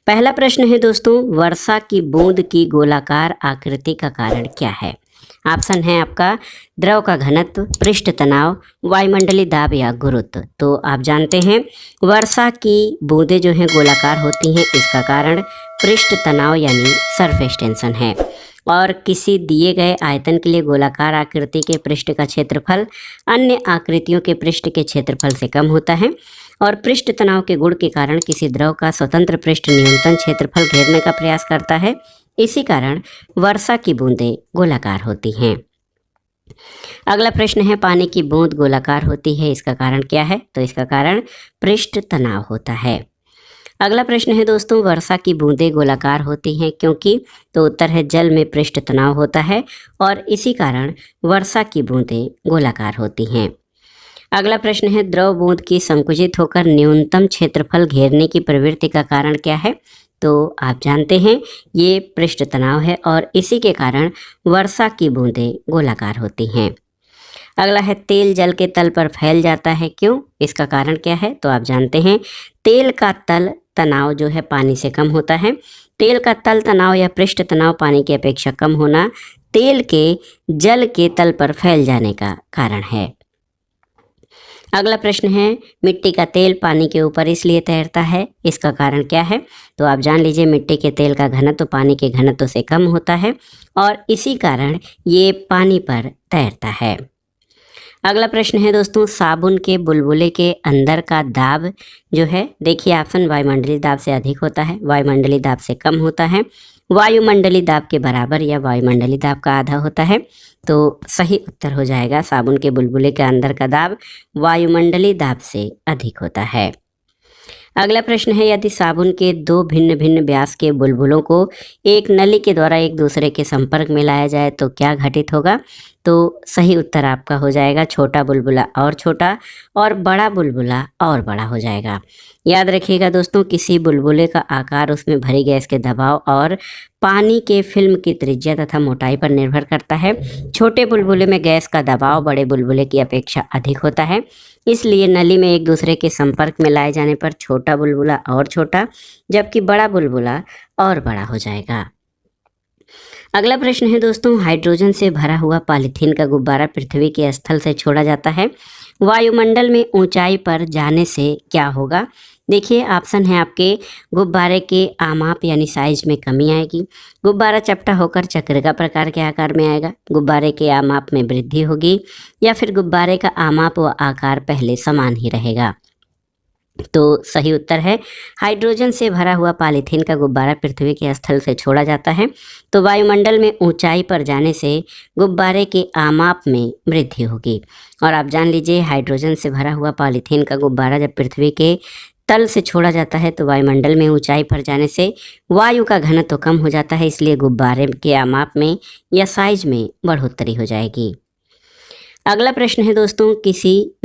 पहला प्रश्न है दोस्तों, वर्षा की बूंद की गोलाकार आकृति का कारण क्या है? ऑप्शन है आपका द्रव का घनत्व, पृष्ठ तनाव, वायुमंडलीय दाब या गुरुत्व। तो आप जानते हैं वर्षा की बूंदें जो हैं गोलाकार होती हैं, इसका कारण पृष्ठ तनाव यानी सरफेस टेंशन है। और किसी दिए गए आयतन के लिए गोलाकार आकृति के पृष्ठ का क्षेत्रफल अन्य आकृतियों के पृष्ठ के क्षेत्रफल से कम होता है। और पृष्ठ तनाव के गुण के कारण किसी द्रव का स्वतंत्र पृष्ठ न्यूनतम क्षेत्रफल घेरने का प्रयास करता है। इसी कारण वर्षा की बूंदें गोलाकार होती हैं। अगला प्रश्न है, पानी की बूंद गोलाकार होती है, इसका कारण क्या है? तो इसका कारण पृष्ठ तनाव होता है। अगला प्रश्न है दोस्तों, वर्षा की बूंदें गोलाकार होती हैं क्योंकि? तो उत्तर है जल में पृष्ठ तनाव होता है और इसी कारण वर्षा की बूंदें गोलाकार होती हैं। अगला प्रश्न है, द्रव बूंद की संकुचित होकर न्यूनतम क्षेत्रफल घेरने की प्रवृत्ति का कारण क्या है? तो आप जानते हैं ये पृष्ठ तनाव है और इसी के कारण वर्षा की बूंदें गोलाकार होती हैं। अगला है, तेल जल के तल पर फैल जाता है, क्यों? इसका कारण क्या है? तो आप जानते हैं तेल का तल तनाव जो है पानी से कम होता है। तेल का तल तनाव या पृष्ठ तनाव पानी की अपेक्षा कम होना तेल के जल के तल पर फैल जाने का कारण है। अगला प्रश्न है, मिट्टी का तेल पानी के ऊपर इसलिए तैरता है, इसका कारण क्या है? तो आप जान लीजिए मिट्टी के तेल का घनत्व पानी के घनत्व से कम होता है और इसी कारण ये पानी पर तैरता है। अगला प्रश्न है दोस्तों, साबुन के बुलबुले के अंदर का दाब जो है, देखिए ऑप्शन वायुमंडलीय दाब से अधिक होता है, वायुमंडलीय दाब से कम होता है, वायुमंडलीय दाब के बराबर या वायुमंडलीय दाब का आधा होता है। तो सही उत्तर हो जाएगा साबुन के बुलबुले के अंदर का दाब वायुमंडलीय दाब से अधिक होता है। अगला प्रश्न है, यदि साबुन के दो भिन्न भिन्न व्यास के बुलबुलों को एक नली के द्वारा एक दूसरे के संपर्क में लाया जाए तो क्या घटित होगा? तो सही उत्तर आपका हो जाएगा छोटा बुलबुला और छोटा और बड़ा बुलबुला और बड़ा हो जाएगा। याद रखिएगा दोस्तों, किसी बुलबुले का आकार उसमें भरी गैस के दबाव और पानी के फिल्म की त्रिज्या तथा मोटाई पर निर्भर करता है। छोटे बुलबुले में गैस का दबाव बड़े बुलबुले की अपेक्षा अधिक होता है, इसलिए नली में एक दूसरे के संपर्क में लाए जाने पर छोटा बुलबुला और छोटा जबकि बड़ा बुलबुला और बड़ा हो जाएगा। अगला प्रश्न है दोस्तों, हाइड्रोजन से भरा हुआ पॉलीथीन का गुब्बारा पृथ्वी के स्थल से छोड़ा जाता है, वायुमंडल में ऊंचाई पर जाने से क्या होगा? देखिए ऑप्शन है आपके, गुब्बारे के आमाप यानी साइज में कमी आएगी, गुब्बारा चपटा होकर चक्र का प्रकार के आकार में आएगा, गुब्बारे के आमाप में वृद्धि होगी या फिर गुब्बारे का आमाप व आकार पहले समान ही रहेगा। तो सही उत्तर है हाइड्रोजन से भरा हुआ पॉलीथीन का गुब्बारा पृथ्वी के स्थल से छोड़ा जाता है तो वायुमंडल में ऊंचाई पर जाने से गुब्बारे के आमाप में वृद्धि होगी। और आप जान लीजिए हाइड्रोजन से भरा हुआ पॉलीथीन का गुब्बारा जब पृथ्वी के तल से छोड़ा जाता है तो वायुमंडल में ऊंचाई पर जाने से वायु का घनत्व कम हो जाता है, इसलिए गुब्बारे के आमाप में या साइज में बढ़ोतरी हो जाएगी। अगला प्रश्न है दोस्तों,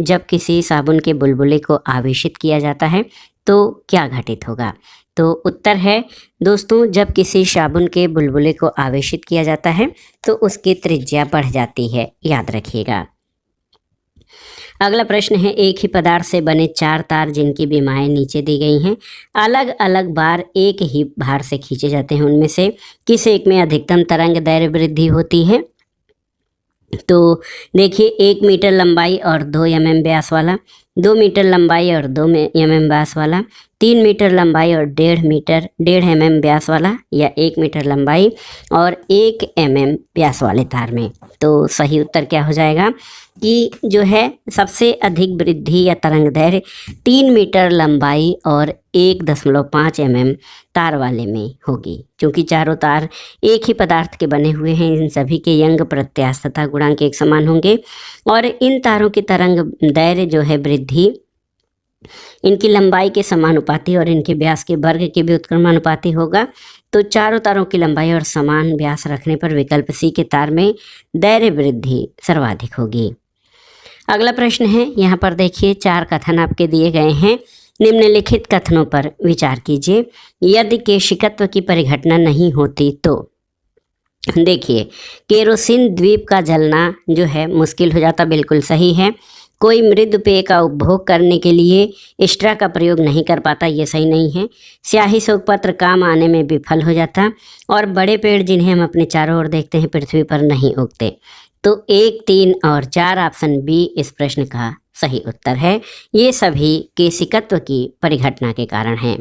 जब किसी साबुन के बुलबुले को आवेशित किया जाता है तो क्या घटित होगा? तो उत्तर है दोस्तों, जब किसी साबुन के बुलबुले को आवेशित किया जाता है तो उसकी त्रिज्या बढ़ जाती है, याद रखिएगा। अगला प्रश्न है, एक ही पदार्थ से बने 4 तार जिनकी विमाएं नीचे दी गई हैं, अलग अलग बार एक ही भार से खींचे जाते हैं, उनमें से किस एक में अधिकतम तरंग दैर्घ्य वृद्धि होती है? तो देखिए 1 मीटर लंबाई और 2 mm व्यास वाला, 2 मीटर लंबाई और 2 mm व्यास वाला, 3 मीटर लंबाई और 1.5 mm व्यास वाला या 1 मीटर लंबाई और 1 mm व्यास वाले तार में। तो सही उत्तर क्या हो जाएगा कि जो है सबसे अधिक वृद्धि या तरंग दैर्घ्य 3 मीटर लंबाई और 1.5 mm तार वाले में होगी, क्योंकि चारों तार एक ही पदार्थ के बने हुए हैं, इन सभी के यंग प्रत्यास्थता गुणांक एक समान होंगे और इन तारों की तरंग दैर्घ्य जो है वृद्धि इनकी लंबाई के समानुपाती और इनके व्यास के वर्ग के भी उत्क्रमानुपाती होगा। तो चारों तारों की लंबाई और समान व्यास रखने पर विकल्प सी के तार में दैर्घ्य वृद्धि सर्वाधिक होगी। अगला प्रश्न है, यहाँ पर देखिए 4 कथन आपके दिए गए हैं, निम्नलिखित कथनों पर विचार कीजिए। यदि केशिकत्व की परिघटना नहीं होती तो देखिए केरोसिन द्वीप का जलना जो है मुश्किल हो जाता, बिल्कुल सही है। कोई मृदु पेय का उपभोग करने के लिए एक्स्ट्रा का प्रयोग नहीं कर पाता, ये सही नहीं है। स्याही शोक पत्र काम आने में विफल हो जाता, और बड़े पेड़ जिन्हें हम अपने चारों ओर देखते हैं पृथ्वी पर नहीं उगते। तो 1, 3 और 4 ऑप्शन बी इस प्रश्न का सही उत्तर है। ये सभी केशिकत्व की परिघटना के कारण हैं।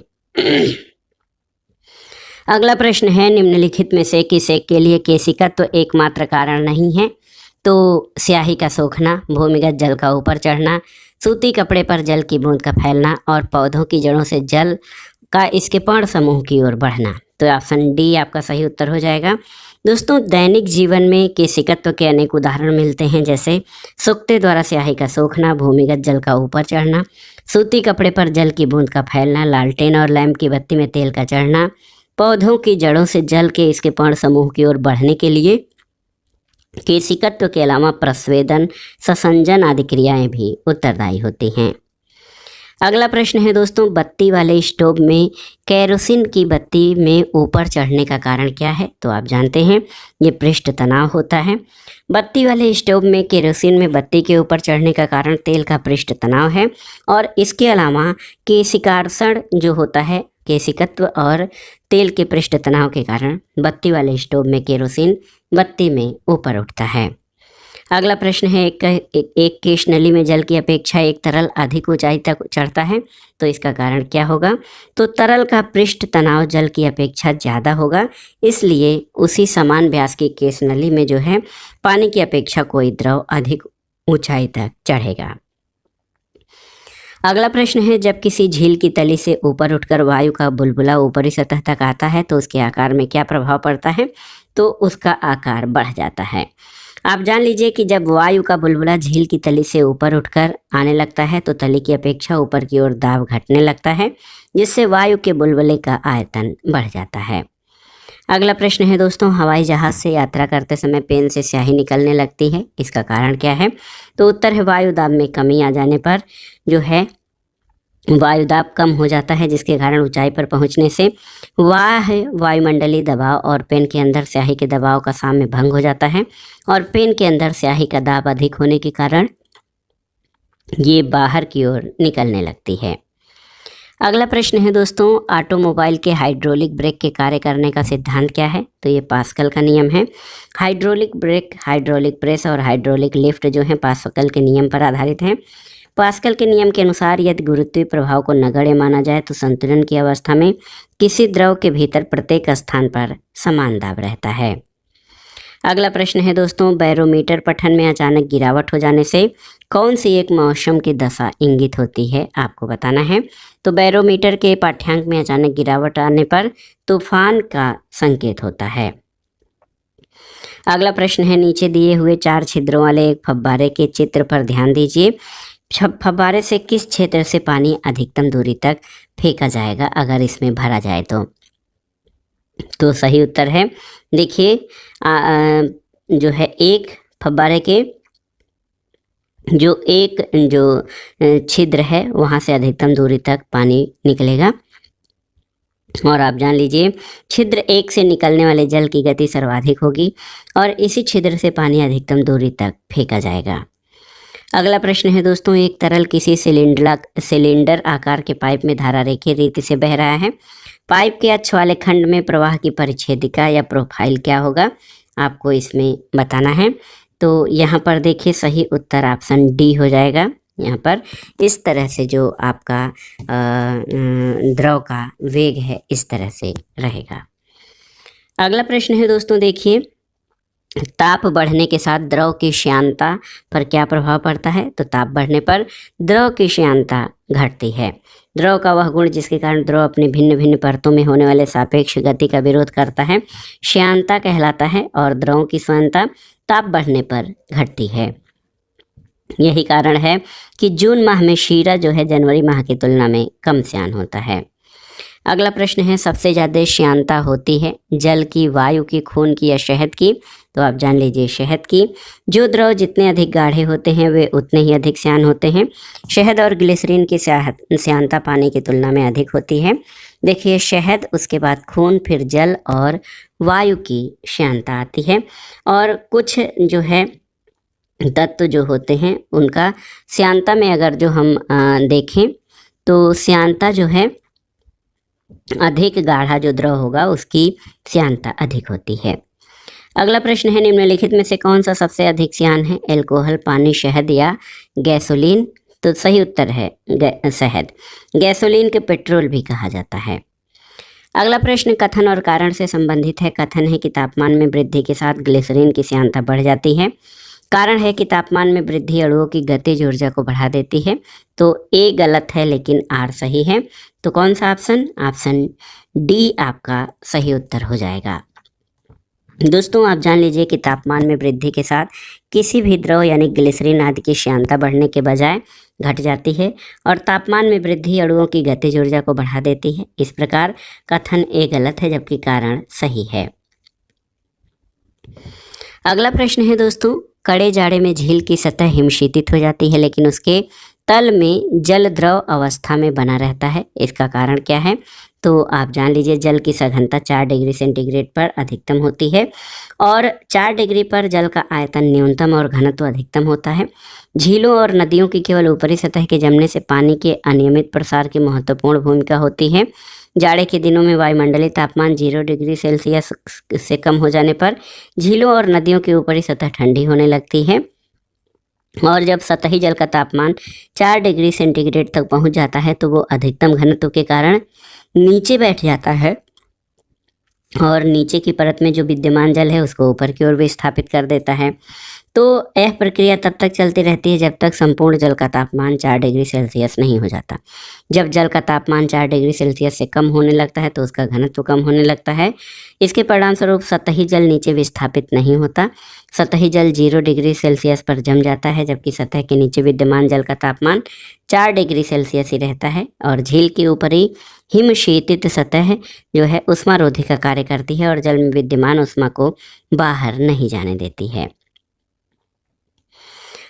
अगला प्रश्न है, निम्नलिखित में से किस एक के लिए केशिकत्व एकमात्र कारण नहीं है? तो स्याही का सूखना, भूमिगत जल का ऊपर चढ़ना, सूती कपड़े पर जल की बूंद का फैलना और पौधों की जड़ों से जल का इसके पर्ण समूह की ओर बढ़ना। तो ऑप्शन डी आपका सही उत्तर हो जाएगा। दोस्तों, दैनिक जीवन में केशिकत्व के अनेक उदाहरण मिलते हैं, जैसे सूखते द्वारा स्याही का सूखना, भूमिगत जल का ऊपर चढ़ना, सूती कपड़े पर जल की बूंद का फैलना, लालटेन और लैंप की बत्ती में तेल का चढ़ना, पौधों की जड़ों से जल के इसके पर्ण समूह की ओर बढ़ने के लिए केशिकत्व के अलावा प्रस्वेदन, ससंजन आदि क्रियाएं भी उत्तरदायी होती हैं। अगला प्रश्न है दोस्तों, बत्ती वाले स्टोव में केरोसिन की बत्ती में ऊपर चढ़ने का कारण क्या है? तो आप जानते हैं ये पृष्ठ तनाव होता है। बत्ती वाले स्टोव में केरोसिन में बत्ती के ऊपर चढ़ने का कारण तेल का पृष्ठ तनाव है, और इसके अलावा केशिकार्षण जो होता है, केशिकत्व और तेल के पृष्ठ तनाव के कारण बत्ती वाले स्टोव में केरोसिन बत्ती में ऊपर उठता है। अगला प्रश्न है, एक केश नली में जल की अपेक्षा एक तरल अधिक ऊंचाई तक चढ़ता है, तो इसका कारण क्या होगा? तो तरल का पृष्ठ तनाव जल की अपेक्षा ज़्यादा होगा, इसलिए उसी समान व्यास की केश नली में जो है पानी की अपेक्षा कोई द्रव अधिक ऊंचाई तक चढ़ेगा। अगला प्रश्न है, जब किसी झील की तली से ऊपर उठकर वायु का बुलबुला ऊपरी सतह तक आता है तो उसके आकार में क्या प्रभाव पड़ता है? तो उसका आकार बढ़ जाता है। आप जान लीजिए कि जब वायु का बुलबुला झील की तली से ऊपर उठकर आने लगता है तो तली की अपेक्षा ऊपर की ओर दाब घटने लगता है, जिससे वायु के बुलबुले का आयतन बढ़ जाता है। अगला प्रश्न है दोस्तों, हवाई जहाज से यात्रा करते समय पेन से स्याही निकलने लगती है, इसका कारण क्या है? तो उत्तर है, वायु दाब में कमी आ जाने पर जो है वायुदाब कम हो जाता है, जिसके कारण ऊंचाई पर पहुंचने से वायुमंडलीय दबाव और पेन के अंदर स्याही के दबाव का साम्य भंग हो जाता है, और पेन के अंदर स्याही का दाब अधिक होने के कारण ये बाहर की ओर निकलने लगती है। अगला प्रश्न है दोस्तों, ऑटोमोबाइल के हाइड्रोलिक ब्रेक के कार्य करने का सिद्धांत क्या है? तो ये पास्कल का नियम है। हाइड्रोलिक ब्रेक, हाइड्रोलिक प्रेस और हाइड्रोलिक लिफ्ट जो है पास्कल के नियम पर आधारित हैं। पास्कल के नियम के अनुसार यदि गुरुत्वीय प्रभाव को नगण्य माना जाए तो संतुलन की अवस्था में किसी द्रव के भीतर प्रत्येक स्थान पर समान दाब रहता है। अगला प्रश्न है दोस्तों, बैरोमीटर पठन में अचानक गिरावट हो जाने से कौन सी एक मौसम की दशा इंगित होती है? आपको बताना है। तो बैरोमीटर के पाठ्यांक में अचानक गिरावट आने पर तूफान का संकेत होता है। अगला प्रश्न है, नीचे दिए हुए 4 छिद्रों वाले एक फव्वारे के चित्र पर ध्यान दीजिए। फव्वारे से किस क्षेत्र से पानी अधिकतम दूरी तक फेंका जाएगा अगर इसमें भरा जाए तो सही उत्तर है, देखिए जो है एक फव्वारे के जो छिद्र है वहाँ से अधिकतम दूरी तक पानी निकलेगा, और आप जान लीजिए छिद्र 1 से निकलने वाले जल की गति सर्वाधिक होगी और इसी छिद्र से पानी अधिकतम दूरी तक फेंका जाएगा। अगला प्रश्न है दोस्तों, एक तरल किसी सिलेंडर आकार के पाइप में धारा रेखीय रीति से बह रहा है। पाइप के अक्ष वाले खंड में प्रवाह की परिच्छेदिका या प्रोफाइल क्या होगा? आपको इसमें बताना है। तो यहाँ पर देखिए सही उत्तर ऑप्शन डी हो जाएगा। यहाँ पर इस तरह से जो आपका द्रव का वेग है इस तरह से रहेगा। अगला प्रश्न है दोस्तों, देखिए ताप बढ़ने के साथ द्रव की श्यानता पर क्या प्रभाव पड़ता है? तो ताप बढ़ने पर द्रव की श्यानता घटती है। द्रव का वह गुण जिसके कारण द्रव अपनी भिन्न भिन्न परतों में होने वाले सापेक्ष गति का विरोध करता है श्यानता कहलाता है, और द्रव की श्यानता ताप बढ़ने पर घटती है। यही कारण है कि जून माह में शीरा जो है जनवरी माह की तुलना में कम श्यान होता है। अगला प्रश्न है, सबसे ज़्यादा श्यानता होती है जल की, वायु की, खून की या शहद की? तो आप जान लीजिए शहद की। जो द्रव जितने अधिक गाढ़े होते हैं वे उतने ही अधिक श्यान होते हैं। शहद और ग्लिसरीन की श्यानता पानी की तुलना में अधिक होती है। देखिए शहद, उसके बाद खून, फिर जल और वायु की श्यानता आती है। और कुछ जो है तत्व जो होते हैं उनका श्यानता में अगर जो हम देखें तो श्यानता जो है अधिक गाढ़ा जो द्रव होगा उसकी श्यानता अधिक होती है। अगला प्रश्न है निम्नलिखित में से कौन सा सबसे अधिक श्यान है, एल्कोहल, पानी, शहद या गैसोलीन। तो सही उत्तर है शहद। गैसोलीन के पेट्रोल भी कहा जाता है। अगला प्रश्न कथन और कारण से संबंधित है। कथन है कि तापमान में वृद्धि के साथ ग्लिसरीन की श्यानता बढ़ जाती है। कारण है कि तापमान में वृद्धि अणुओं की गतिज ऊर्जा को बढ़ा देती है। तो ए गलत है लेकिन आर सही है। तो कौन सा ऑप्शन, ऑप्शन डी आपका सही उत्तर हो जाएगा। दोस्तों आप जान लीजिए कि तापमान में वृद्धि के साथ किसी भी द्रव यानी ग्लिसरीन आदि की श्यानता बढ़ने के बजाय घट जाती है और तापमान में वृद्धि अणुओं की गतिज ऊर्जा को बढ़ा देती है। इस प्रकार कथन ए गलत है जबकि कारण सही है। अगला प्रश्न है दोस्तों, कड़े जाड़े में झील की सतह हिमशीतित हो जाती है लेकिन उसके तल में जल द्रव अवस्था में बना रहता है। इसका कारण क्या है? तो आप जान लीजिए जल की सघनता 4 डिग्री सेंटीग्रेड पर अधिकतम होती है और 4 डिग्री पर जल का आयतन न्यूनतम और घनत्व अधिकतम होता है। झीलों और नदियों की केवल ऊपरी सतह के जमने से पानी के अनियमित प्रसार की महत्वपूर्ण भूमिका होती है। जाड़े के दिनों में वायुमंडलीय तापमान 0 डिग्री सेल्सियस से कम हो जाने पर झीलों और नदियों की ऊपरी सतह ठंडी होने लगती है और जब सतही जल का तापमान 4 डिग्री सेंटीग्रेड तक पहुंच जाता है तो वो अधिकतम घनत्व के कारण नीचे बैठ जाता है और नीचे की परत में जो विद्यमान जल है उसको ऊपर की ओर विस्थापित कर देता है। तो यह प्रक्रिया तब तक चलती रहती है जब तक संपूर्ण जल का तापमान 4 डिग्री सेल्सियस नहीं हो जाता। जब जल का तापमान 4 डिग्री सेल्सियस से कम होने लगता है तो उसका घनत्व कम होने लगता है। इसके परिणामस्वरूप सतही जल नीचे विस्थापित नहीं होता। सतही जल 0 डिग्री सेल्सियस पर जम जाता है जबकि सतह के नीचे विद्यमान जल का तापमान 4 डिग्री सेल्सियस ही रहता है और झील की ऊपरी हिमशीतित सतह जो है उष्मारोधी का कार्य करती है और जल में विद्यमान उष्मा को बाहर नहीं जाने देती है।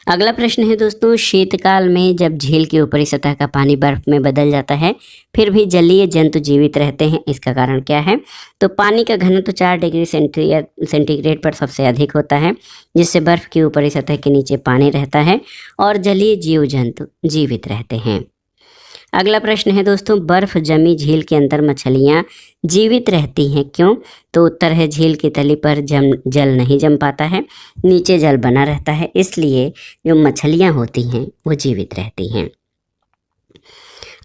अगला प्रश्न है दोस्तों, शीतकाल में जब झील की ऊपरी सतह का पानी बर्फ में बदल जाता है फिर भी जलीय जंतु जीवित रहते हैं। इसका कारण क्या है? तो पानी का घनत्व 4 डिग्री सेंटीग्रेड पर सबसे अधिक होता है जिससे बर्फ की ऊपरी सतह के नीचे पानी रहता है और जलीय जीव जंतु जीवित रहते हैं। अगला प्रश्न है दोस्तों, बर्फ जमी झील के अंदर मछलियां जीवित रहती हैं क्यों? तो उत्तर है झील की तली पर जल नहीं जम पाता है, नीचे जल बना रहता है, इसलिए जो मछलियां होती हैं वो जीवित रहती हैं।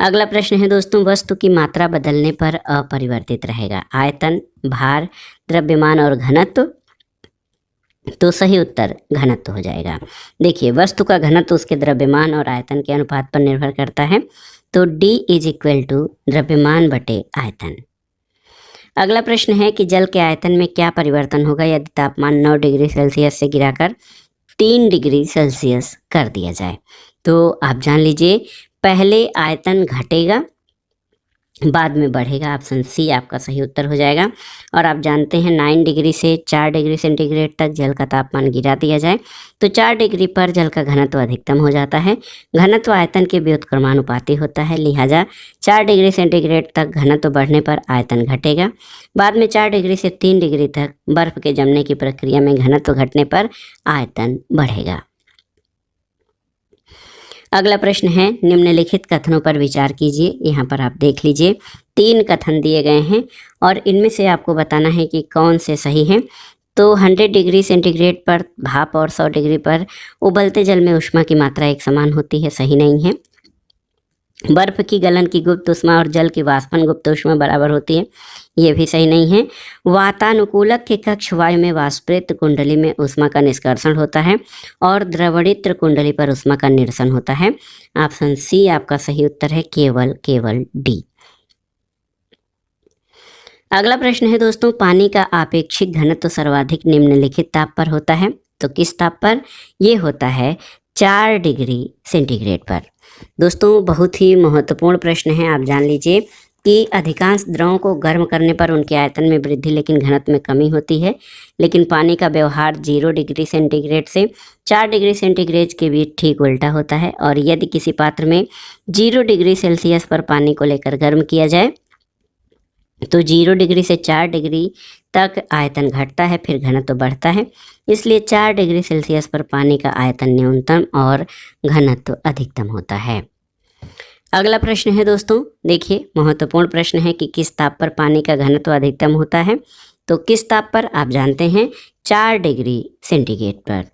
अगला प्रश्न है दोस्तों, वस्तु की मात्रा बदलने पर अपरिवर्तित रहेगा, आयतन, भार, द्रव्यमान और घनत्व। तो सही उत्तर घनत्व हो जाएगा। देखिए वस्तु का घनत्व उसके द्रव्यमान और आयतन के अनुपात पर निर्भर करता है। तो D = द्रव्यमान बटे आयतन। अगला प्रश्न है कि जल के आयतन में क्या परिवर्तन होगा यदि तापमान 9 डिग्री सेल्सियस से गिराकर 3 डिग्री सेल्सियस कर दिया जाए। तो आप जान लीजिए पहले आयतन घटेगा बाद में बढ़ेगा। ऑप्शन सी आपका सही उत्तर हो जाएगा। और आप जानते हैं 9 डिग्री से 4 डिग्री सेंटीग्रेड तक जल का तापमान गिरा दिया जाए तो 4 डिग्री पर जल का घनत्व अधिकतम हो जाता है। घनत्व आयतन के व्युत्क्रमानुपाती होता है, लिहाजा 4 डिग्री सेंटीग्रेड तक घनत्व बढ़ने पर आयतन घटेगा। बाद में 4 डिग्री से 3 डिग्री तक बर्फ के जमने की प्रक्रिया में घनत्व घटने पर आयतन बढ़ेगा। अगला प्रश्न है निम्नलिखित कथनों पर विचार कीजिए। यहाँ पर आप देख लीजिए 3 कथन दिए गए हैं और इनमें से आपको बताना है कि कौन से सही हैं। तो 100 डिग्री सेंटीग्रेड पर भाप और 100 डिग्री पर उबलते जल में ऊष्मा की मात्रा एक समान होती है, सही नहीं है। बर्फ की गलन की गुप्त ऊष्मा और जल की वाष्पन गुप्त ऊष्मा बराबर होती है, ये भी सही नहीं है। वातानुकूलक के कक्ष वायु में वाष्पित कुंडली में ऊष्मा का निष्कर्षण होता है और द्रवणित्र कुंडली पर ऊष्मा का निरसन होता है। ऑप्शन सी आपका सही उत्तर है, केवल डी। अगला प्रश्न है दोस्तों, पानी का आपेक्षिक घनत्व सर्वाधिक निम्नलिखित ताप पर होता है। तो किस ताप पर? ये होता है 4 डिग्री सेंटीग्रेड पर। दोस्तों बहुत ही महत्वपूर्ण प्रश्न है। आप जान लीजिए कि अधिकांश द्रवों को गर्म करने पर उनके आयतन में वृद्धि लेकिन घनत्व में कमी होती है, लेकिन पानी का व्यवहार 0 डिग्री सेंटीग्रेड से 4 डिग्री सेंटीग्रेड के बीच ठीक उल्टा होता है। और यदि किसी पात्र में 0 डिग्री सेल्सियस पर पानी को लेकर गर्म किया जाए तो 0 डिग्री से 4 डिग्री तक आयतन घटता है, फिर घनत्व बढ़ता है। इसलिए 4 डिग्री सेल्सियस पर पानी का आयतन न्यूनतम और घनत्व अधिकतम होता है। अगला प्रश्न है दोस्तों, देखिए महत्वपूर्ण प्रश्न है कि किस ताप पर पानी का घनत्व अधिकतम होता है। तो किस ताप पर, आप जानते हैं 4 डिग्री सेंटीग्रेड पर।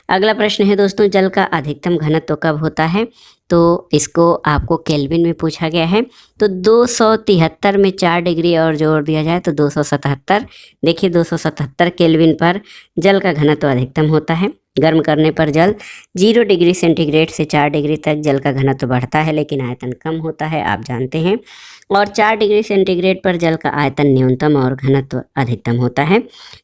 अगला प्रश्न है दोस्तों, जल का अधिकतम घनत्व कब होता है। तो इसको आपको केल्विन में पूछा गया है। तो 273 में 4 डिग्री और जोड़ दिया जाए तो 277। देखिए 277 केल्विन पर जल का घनत्व अधिकतम होता है। गर्म करने पर जल 0 डिग्री सेंटीग्रेड से 4 डिग्री तक जल का घनत्व बढ़ता है, लेकिन आयतन कम होता है, आप जानते हैं। और 4 डिग्री सेंटीग्रेड पर जल का आयतन न्यूनतम और घनत्व अधिकतम होता है।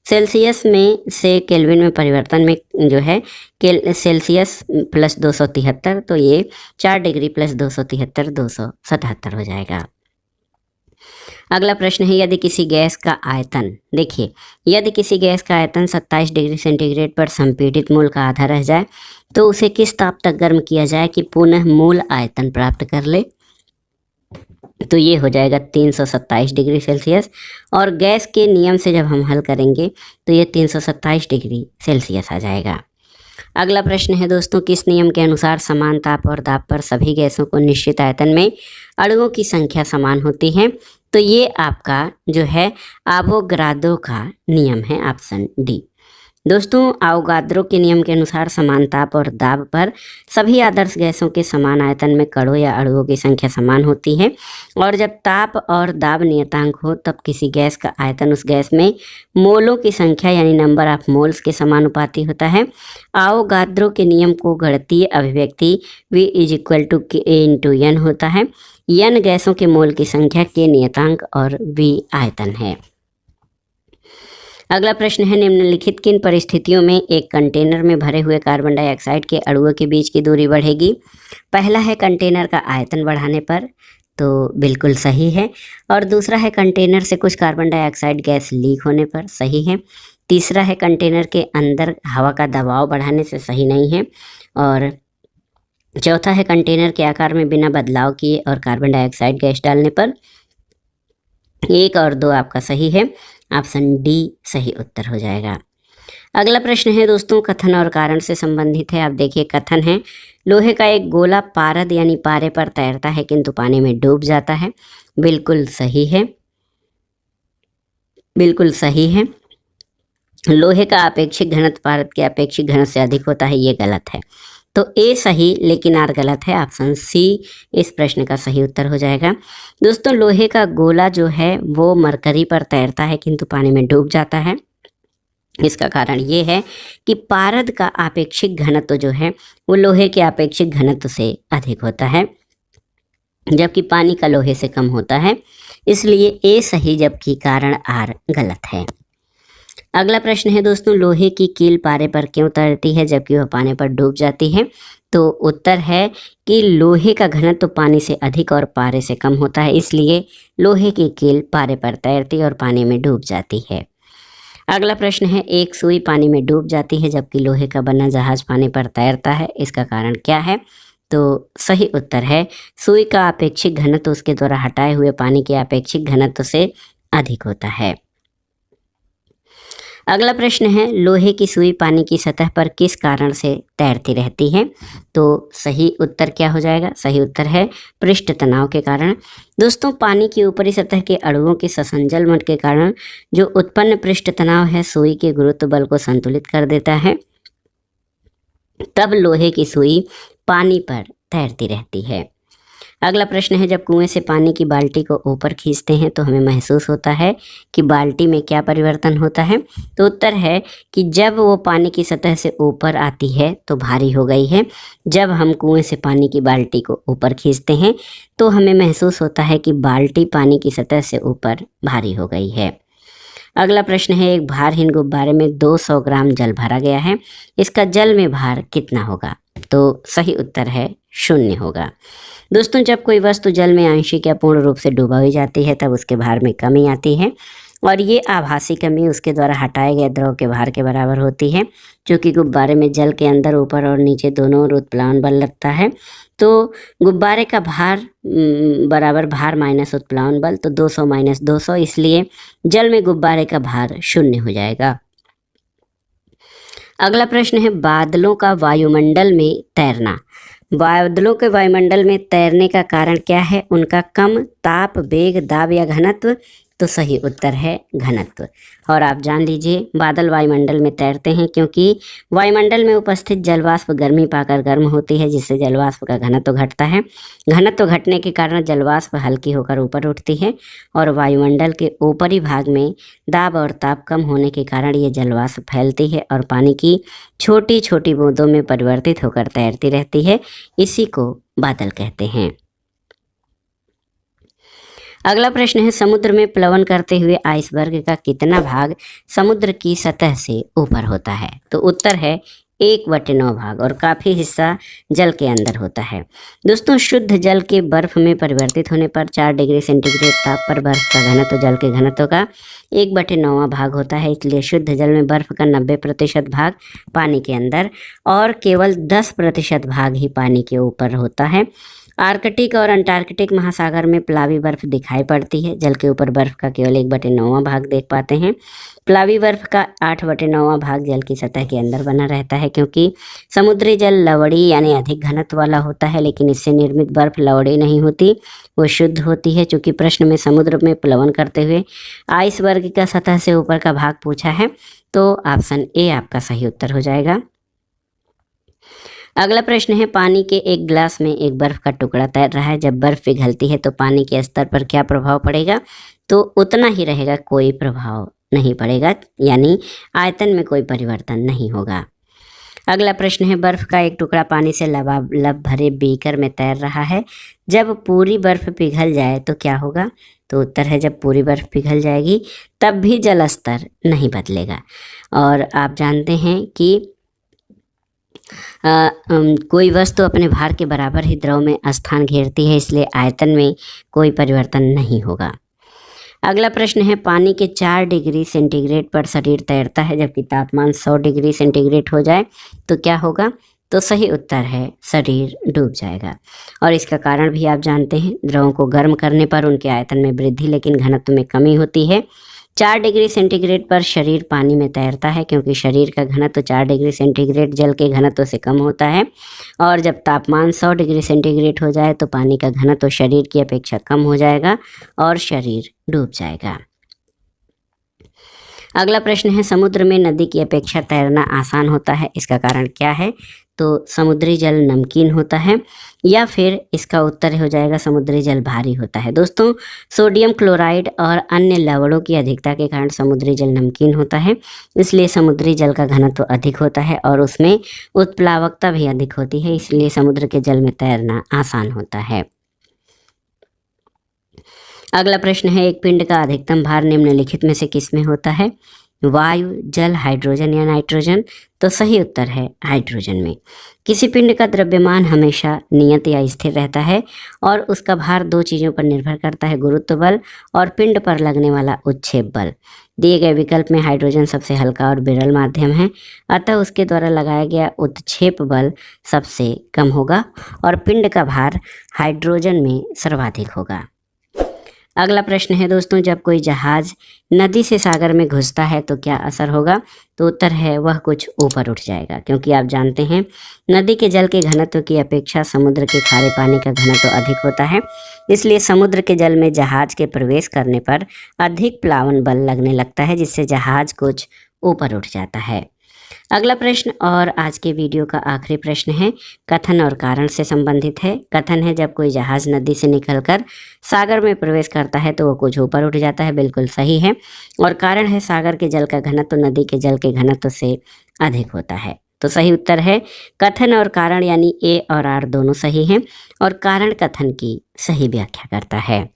सेल्सियस में से केल्विन में परिवर्तन में जो है सेल्सियस प्लस 273, तो ये 4 डिग्री प्लस 273 277 हो जाएगा। अगला प्रश्न है, यदि किसी गैस का आयतन, देखिए यदि किसी गैस का आयतन 27 डिग्री सेंटीग्रेड पर संपीड़ित मूल का आधा रह जाए तो उसे किस ताप तक गर्म किया जाए कि पुनः मूल आयतन प्राप्त कर ले। तो ये हो जाएगा 327 डिग्री सेल्सियस, और गैस के नियम से जब हम हल करेंगे तो ये 327 डिग्री सेल्सियस आ जाएगा। अगला प्रश्न है दोस्तों, किस नियम के अनुसार समान ताप और दाब पर सभी गैसों को निश्चित आयतन में अणुओं की संख्या समान होती है। तो ये आपका जो है आवोगाद्रो का नियम है, ऑप्शन डी। दोस्तों आवोगाद्रो के नियम के अनुसार समान ताप और दाब पर सभी आदर्श गैसों के समान आयतन में कणों या अणुओं की संख्या समान होती है, और जब ताप और दाब नियतांक हो तब किसी गैस का आयतन उस गैस में मोलों की संख्या यानी नंबर ऑफ मोल्स के समानुपाती होता है। आवोगाद्रो के नियम को गणितीय अभिव्यक्ति V = K/N होता है। N गैसों के मोल की संख्या, K नियतांक और V आयतन है। अगला प्रश्न है, निम्नलिखित किन परिस्थितियों में एक कंटेनर में भरे हुए कार्बन डाइऑक्साइड के अणुओं के बीच की दूरी बढ़ेगी। पहला है कंटेनर का आयतन बढ़ाने पर, तो बिल्कुल सही है। और दूसरा है कंटेनर से कुछ कार्बन डाइऑक्साइड गैस लीक होने पर, सही है। तीसरा है कंटेनर के अंदर हवा का दबाव बढ़ाने से, सही नहीं है। और चौथा है कंटेनर के आकार में बिना बदलाव किए और कार्बन डाइऑक्साइड गैस डालने पर। 1 और 2 आपका सही है, ऑप्शन डी सही उत्तर हो जाएगा। अगला प्रश्न है दोस्तों, कथन और कारण से संबंधित है। आप देखिए कथन है, लोहे का एक गोला पारद यानी पारे पर तैरता है किंतु पानी में डूब जाता है। बिल्कुल सही है, बिल्कुल सही है। लोहे का अपेक्षिक घनत्व पारद के अपेक्षिक घनत्व से अधिक होता है, ये गलत है। तो ए सही लेकिन आर गलत है, ऑप्शन सी इस प्रश्न का सही उत्तर हो जाएगा। दोस्तों लोहे का गोला जो है वो मरकरी पर तैरता है किंतु पानी में डूब जाता है। इसका कारण ये है कि पारद का आपेक्षिक घनत्व जो है वो लोहे के आपेक्षिक घनत्व से अधिक होता है, जबकि पानी का लोहे से कम होता है। इसलिए ए सही जबकि कारण आर गलत है। अगला प्रश्न है दोस्तों, लोहे की कील पारे पर क्यों तैरती है जबकि वह पानी पर डूब जाती है। तो उत्तर है कि लोहे का घनत्व पानी से अधिक और पारे से कम होता है, इसलिए लोहे की कील पारे पर तैरती और पानी में डूब जाती है। अगला प्रश्न है, एक सुई पानी में डूब जाती है जबकि लोहे का बना जहाज पानी पर तैरता है, इसका कारण क्या है। तो सही उत्तर है सुई का अपेक्षिक घनत्व उसके द्वारा हटाए हुए पानी के अपेक्षिक घनत्व से अधिक होता है। अगला प्रश्न है, लोहे की सुई पानी की सतह पर किस कारण से तैरती रहती है। तो सही उत्तर क्या हो जाएगा, सही उत्तर है पृष्ठ तनाव के कारण। दोस्तों पानी की ऊपरी सतह के अणुओं के ससंजलमन के कारण जो उत्पन्न पृष्ठ तनाव है सुई के गुरुत्व बल को संतुलित कर देता है, तब लोहे की सुई पानी पर तैरती रहती है। अगला प्रश्न है, जब कुएं से पानी की बाल्टी को ऊपर खींचते हैं तो हमें महसूस होता है कि बाल्टी में क्या परिवर्तन होता है। तो उत्तर है कि जब वो पानी की सतह से ऊपर आती है तो भारी हो गई है। जब हम कुएं से पानी की बाल्टी को ऊपर खींचते हैं तो हमें महसूस होता है कि बाल्टी पानी की सतह से ऊपर भारी हो गई है। अगला प्रश्न है, एक भारहीन गुब्बारे में 200 ग्राम जल भरा गया है, इसका जल में भार कितना होगा। तो सही उत्तर है 0 होगा। दोस्तों जब कोई वस्तु जल में आंशिक या पूर्ण रूप से डूबा हुई जाती है तब उसके भार में कमी आती है, और ये आभासी कमी उसके द्वारा हटाए गए द्रव के भार के बराबर होती है। क्योंकि गुब्बारे में जल के अंदर ऊपर और नीचे दोनों ओर उत्प्लावन बल लगता है, तो गुब्बारे का भार बराबर भार माइनस उत्प्लावन बल, तो 200 माइनस 200, इसलिए जल में गुब्बारे का भार 0 हो जाएगा। अगला प्रश्न है बादलों का वायुमंडल में तैरना। बादलों के वायुमंडल में तैरने का कारण क्या है? उनका कम ताप, वेग, दाब या घनत्व। तो सही उत्तर है घनत्व। और आप जान लीजिए बादल वायुमंडल में तैरते हैं क्योंकि वायुमंडल में उपस्थित जलवाष्प गर्मी पाकर गर्म होती है, जिससे जलवाष्प का घनत्व घटता है। घनत्व घटने के कारण जलवाष्प हल्की होकर ऊपर उठती है और वायुमंडल के ऊपरी भाग में दाब और ताप कम होने के कारण ये जलवाष्प फैलती है और पानी की छोटी छोटी बूंदों में परिवर्तित होकर तैरती रहती है। इसी को बादल कहते हैं। अगला प्रश्न है समुद्र में प्लवन करते हुए आइसबर्ग का कितना भाग समुद्र की सतह से ऊपर होता है? तो उत्तर है 1/9 भाग, और काफ़ी हिस्सा जल के अंदर होता है। दोस्तों शुद्ध जल के बर्फ में परिवर्तित होने पर 4 डिग्री सेंटीग्रेड ताप पर बर्फ का घनत्व जल के घनत्व का 1/9 भाग होता है। इसलिए शुद्ध जल में बर्फ का 90% भाग पानी के अंदर और केवल 10% भाग ही पानी के ऊपर होता है। आर्कटिक और अंटार्कटिक महासागर में प्लावी बर्फ दिखाई पड़ती है। जल के ऊपर बर्फ का केवल 1/9 भाग देख पाते हैं। प्लावी बर्फ का 8/9 भाग जल की सतह के अंदर बना रहता है क्योंकि समुद्री जल लवड़ी यानी अधिक घनत्व वाला होता है, लेकिन इससे निर्मित बर्फ लवड़ी नहीं होती, वो शुद्ध होती है। चूँकि प्रश्न में समुद्र में प्लवन करते हुए आइसबर्ग का सतह से ऊपर का भाग पूछा है, तो ऑप्शन ए आपका सही उत्तर हो जाएगा। अगला प्रश्न है पानी के एक गिलास में एक बर्फ का टुकड़ा तैर रहा है। जब बर्फ पिघलती है तो पानी के स्तर पर क्या प्रभाव पड़ेगा? तो उतना ही रहेगा, कोई प्रभाव नहीं पड़ेगा, यानी आयतन में कोई परिवर्तन नहीं होगा। अगला प्रश्न है बर्फ का एक टुकड़ा पानी से लबालब भरे बीकर में तैर रहा है। जब पूरी बर्फ पिघल जाए तो क्या होगा? तो उत्तर है जब पूरी बर्फ पिघल जाएगी तब भी जल स्तर नहीं बदलेगा। और आप जानते हैं कि कोई वस्तु अपने भार के बराबर ही द्रव में स्थान घेरती है, इसलिए आयतन में कोई परिवर्तन नहीं होगा। अगला प्रश्न है पानी के 4 डिग्री सेंटीग्रेड पर शरीर तैरता है, जबकि तापमान 100 डिग्री सेंटीग्रेड हो जाए तो क्या होगा? तो सही उत्तर है शरीर डूब जाएगा। और इसका कारण भी आप जानते हैं, द्रवों को गर्म करने पर उनके आयतन में वृद्धि लेकिन घनत्व में कमी होती है। 4 डिग्री सेंटीग्रेड पर शरीर पानी में तैरता है क्योंकि शरीर का घनत्व 4 डिग्री सेंटीग्रेड जल के घनत्व से कम होता है, और जब तापमान 100 डिग्री सेंटीग्रेड हो जाए तो पानी का घनत्व शरीर की अपेक्षा कम हो जाएगा और शरीर डूब जाएगा। अगला प्रश्न है समुद्र में नदी की अपेक्षा तैरना आसान होता है, इसका कारण क्या है? तो समुद्री जल नमकीन होता है, या फिर इसका उत्तर हो जाएगा समुद्री जल भारी होता है। दोस्तों सोडियम क्लोराइड और अन्य लवणों की अधिकता के कारण समुद्री जल नमकीन होता है, इसलिए समुद्री जल का घनत्व अधिक होता है और उसमें उत्प्लावकता भी अधिक होती है, इसलिए समुद्र के जल में तैरना आसान होता है। अगला प्रश्न है एक पिंड का अधिकतम भार निम्नलिखित में से किसमें होता है? वायु, जल, हाइड्रोजन या नाइट्रोजन? तो सही उत्तर है हाइड्रोजन में। किसी पिंड का द्रव्यमान हमेशा नियत या स्थिर रहता है और उसका भार 2 चीज़ों पर निर्भर करता है, गुरुत्व बल और पिंड पर लगने वाला उत्क्षेप बल। दिए गए विकल्प में हाइड्रोजन सबसे हल्का और विरल माध्यम है, अतः उसके द्वारा लगाया गया उत्क्षेप बल सबसे कम होगा और पिंड का भार हाइड्रोजन में सर्वाधिक होगा। अगला प्रश्न है दोस्तों जब कोई जहाज नदी से सागर में घुसता है तो क्या असर होगा? तो उत्तर है वह कुछ ऊपर उठ जाएगा, क्योंकि आप जानते हैं नदी के जल के घनत्व की अपेक्षा समुद्र के खारे पानी का घनत्व अधिक होता है, इसलिए समुद्र के जल में जहाज के प्रवेश करने पर अधिक प्लावन बल लगने लगता है, जिससे जहाज कुछ ऊपर उठ जाता है। अगला प्रश्न और आज के वीडियो का आखिरी प्रश्न है, कथन और कारण से संबंधित है। कथन है जब कोई जहाज नदी से निकलकर सागर में प्रवेश करता है तो वो कुछ ऊपर उठ जाता है, बिल्कुल सही है। और कारण है सागर के जल का घनत्व नदी के जल के घनत्व से अधिक होता है, तो सही उत्तर है कथन और कारण, यानी ए और आर दोनों सही हैं और कारण कथन की सही व्याख्या करता है।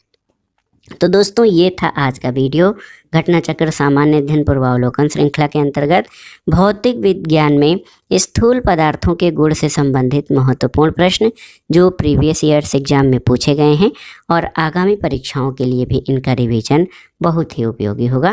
तो दोस्तों ये था आज का वीडियो घटना चक्र सामान्य अध्ययन पूर्वावलोकन श्रृंखला के अंतर्गत भौतिक विज्ञान में स्थूल पदार्थों के गुण से संबंधित महत्वपूर्ण प्रश्न जो प्रीवियस ईयर्स एग्जाम में पूछे गए हैं और आगामी परीक्षाओं के लिए भी इनका रिवीजन बहुत ही उपयोगी होगा।